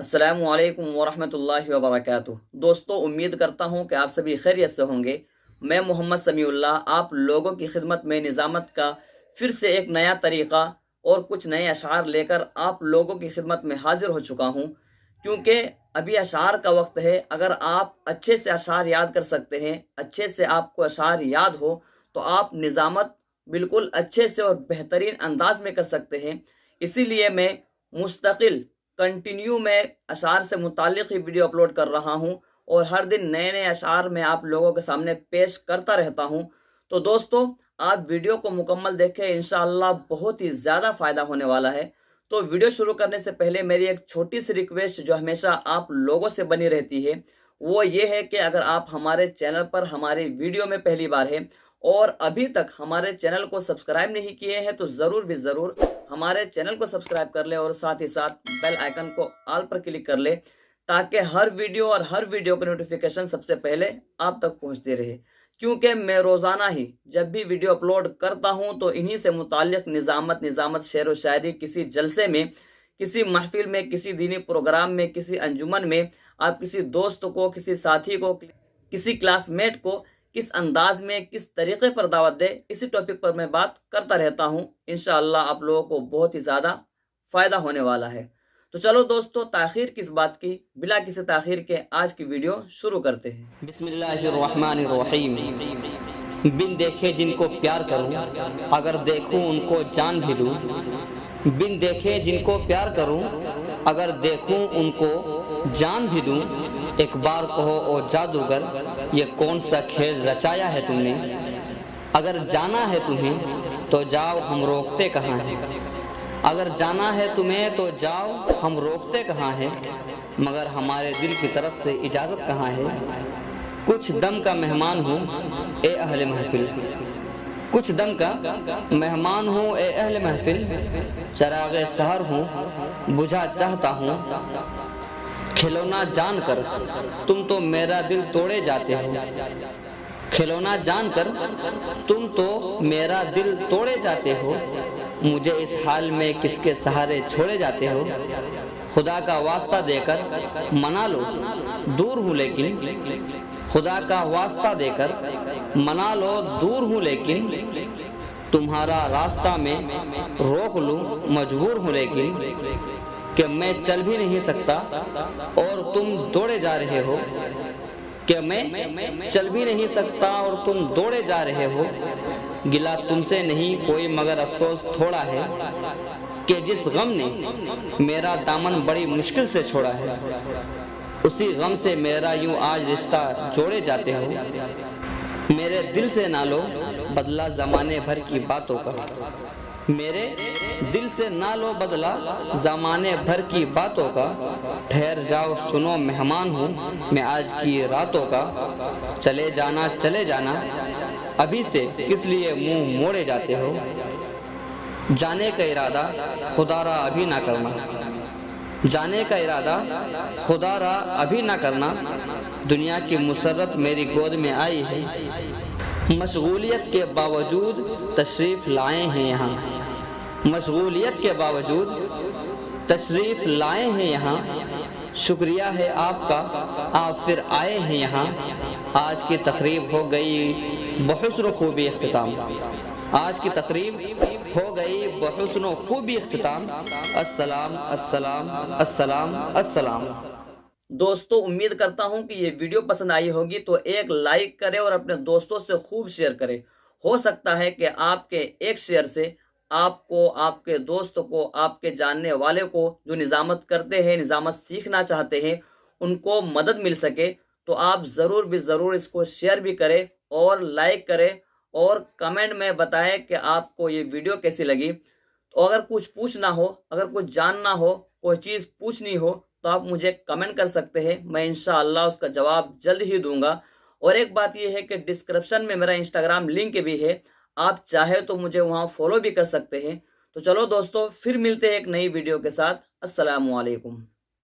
السلام علیکم ورحمۃ اللہ وبرکاتہ۔ دوستو، امید کرتا ہوں کہ آپ سبھی خیریت سے ہوں گے۔ میں محمد سمیع اللہ آپ لوگوں کی خدمت میں نظامت کا پھر سے ایک نیا طریقہ اور کچھ نئے اشعار لے کر آپ لوگوں کی خدمت میں حاضر ہو چکا ہوں، کیونکہ ابھی اشعار کا وقت ہے۔ اگر آپ اچھے سے اشعار یاد کر سکتے ہیں، اچھے سے آپ کو اشعار یاد ہو، تو آپ نظامت بالکل اچھے سے اور بہترین انداز میں کر سکتے ہیں۔ اسی لیے میں مستقل کنٹینیو میں اشعار سے متعلق ہی ویڈیو اپلوڈ کر رہا ہوں، اور ہر دن نئے نئے اشعار میں آپ لوگوں کے سامنے پیش کرتا رہتا ہوں۔ تو دوستو، آپ ویڈیو کو مکمل دیکھیں، انشاءاللہ بہت ہی زیادہ فائدہ ہونے والا ہے۔ تو ویڈیو شروع کرنے سے پہلے میری ایک چھوٹی سی ریکویسٹ جو ہمیشہ آپ لوگوں سے بنی رہتی ہے، وہ یہ ہے کہ اگر آپ ہمارے چینل پر ہماری ویڈیو میں پہلی بار ہیں اور ابھی تک ہمارے چینل کو سبسکرائب نہیں کیے ہیں، تو ضرور بھی ضرور ہمارے چینل کو سبسکرائب کر لیں، اور ساتھ ہی ساتھ بیل آئیکن کو آل پر کلک کر لیں، تاکہ ہر ویڈیو کی نوٹیفیکیشن سب سے پہلے آپ تک پہنچتے رہے۔ کیونکہ میں روزانہ ہی جب بھی ویڈیو اپلوڈ کرتا ہوں تو انہی سے متعلق نظامت شعر و شاعری، کسی جلسے میں، کسی محفل میں، کسی دینی پروگرام میں، کسی انجمن میں، آپ کسی دوست کو، کسی ساتھی کو، کسی کلاس میٹ کو کس انداز میں، کس طریقے پر دعوت دے، اسی ٹاپک پر میں بات کرتا رہتا ہوں۔ انشاءاللہ آپ لوگوں کو بہت ہی زیادہ فائدہ ہونے والا ہے۔ تو چلو دوستو، تاخیر کس بات کی، بلا کسی تاخیر کے آج کی ویڈیو شروع کرتے ہیں۔ بسم اللہ الرحمن الرحیم۔ بن دیکھے جن کو پیار کروں، اگر دیکھوں ان کو جان بھی دوں۔ بن دیکھے جن کو پیار کروں، اگر دیکھوں ان کو جان بھی دوں۔ ایک بار کہو او جادوگر، یہ کون سا کھیل رچایا ہے تم نے؟ اگر جانا ہے تمہیں تو جاؤ، ہم روکتے کہاں ہیں؟ اگر جانا ہے تمہیں تو جاؤ، ہم روکتے کہاں ہیں؟ مگر ہمارے دل کی طرف سے اجازت کہاں ہے؟ کچھ دم کا مہمان ہوں اے اہل محفل، کچھ دم کا مہمان ہوں اے اہل محفل۔ چراغ سحر ہوں، بجھا چاہتا ہوں، کھلونا جان کر تم تو میرا دل توڑے جاتے ہو۔ کھلونا جان کر تم تو میرا دل توڑے جاتے ہو۔ مجھے اس حال میں کس کے سہارے چھوڑے جاتے ہو؟ خدا کا واسطہ دے کر منا لو، دور ہوں لیکن، خدا کا واسطہ دے کر منا لو، دور ہوں لیکن، تمہارا راستہ میں روک لوں، مجبور ہوں لیکن، کہ میں چل بھی نہیں سکتا اور تم دوڑے جا رہے ہو، کہ میں چل بھی نہیں سکتا اور تم دوڑے جا رہے ہو۔ گلا تم سے نہیں کوئی مگر افسوس تھوڑا ہے، کہ جس غم نے میرا دامن بڑی مشکل سے چھوڑا ہے، اسی غم سے میرا یوں آج رشتہ جوڑے جاتے ہو۔ میرے دل سے نہ لو بدلہ زمانے بھر کی باتوں کا، میرے دل سے نہ لو بدلہ زمانے بھر کی باتوں کا۔ ٹھہر جاؤ سنو مہمان ہوں میں آج کی راتوں کا۔ چلے جانا ابھی سے کس لیے منہ موڑے جاتے ہو؟ جانے کا ارادہ خدا را ابھی نہ کرنا، جانے کا ارادہ خدا را ابھی نہ کرنا۔ دنیا کی مسرت میری گود میں آئی ہے، مشغولیت کے باوجود تشریف لائے ہیں یہاں، مشغولیت کے باوجود تشریف لائے ہیں یہاں۔ شکریہ ہے آپ کا، آپ پھر آئے ہیں یہاں۔ آج کی تقریب ہو گئی بحسن و خوبی اختتام، آج کی تقریب ہو گئی بحسن و خوبی اختتام۔ السلام السلام السلام السلام۔ دوستو، امید کرتا ہوں کہ یہ ویڈیو پسند آئی ہوگی، تو ایک لائک کرے اور اپنے دوستوں سے خوب شیئر کرے۔ ہو سکتا ہے کہ آپ کے ایک شیئر سے آپ کو، آپ کے دوست کو، آپ کے جاننے والے کو جو نظامت کرتے ہیں، نظامت سیکھنا چاہتے ہیں، ان کو مدد مل سکے۔ تو آپ ضرور بھی ضرور اس کو شیئر بھی کریں اور لائک کریں، اور کمنٹ میں بتائیں کہ آپ کو یہ ویڈیو کیسی لگی۔ تو اگر کچھ پوچھنا ہو، اگر کچھ جاننا ہو، کوئی چیز پوچھنی ہو، تو آپ مجھے کمنٹ کر سکتے ہیں، میں انشاءاللہ اس کا جواب جلد ہی دوں گا۔ اور ایک بات یہ ہے کہ ڈسکرپشن میں میرا انسٹاگرام لنک بھی ہے، آپ چاہے تو مجھے وہاں فالو بھی کر سکتے ہیں۔ تو چلو دوستو، پھر ملتے ہیں ایک نئی ویڈیو کے ساتھ۔ السلام علیکم۔